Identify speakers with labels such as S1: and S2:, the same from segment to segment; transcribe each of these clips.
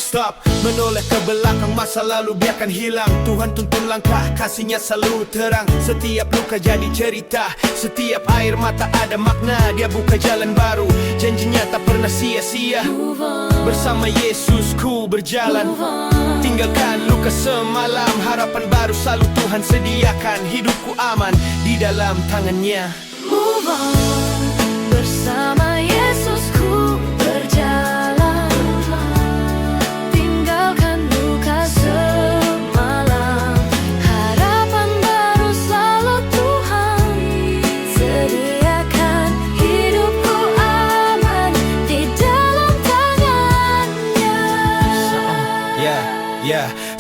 S1: Stop, menoleh ke belakang, masa lalu biarkan hilang. Tuhan tuntun langkah, kasihnya selalu terang. Setiap luka jadi cerita, setiap air mata ada makna. Dia buka jalan baru, janjinya tak pernah sia-sia. Bersama Yesus ku berjalan, tinggalkan luka semalam. Harapan baru selalu Tuhan sediakan. Hidupku aman di dalam tangannya.
S2: Move on, bersama Yesus ku berjalan. Tinggalkan luka semalam. Harapan baru selalu Tuhan sediakan. Hidupku aman di dalam tangannya.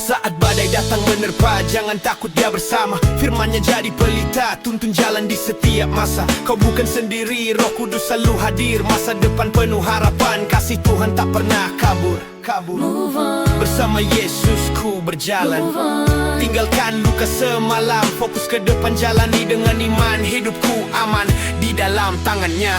S1: Saat badai datang menerpa, jangan takut, dia bersama. Firman-Nya jadi pelita, tuntun jalan di setiap masa. Kau bukan sendiri, Roh Kudus selalu hadir. Masa depan penuh harapan, kasih Tuhan tak pernah kabur.
S2: Move on,
S1: Bersama Yesus ku berjalan. Tinggalkan luka semalam, fokus ke depan, jalani dengan iman. Hidupku aman di dalam tangannya.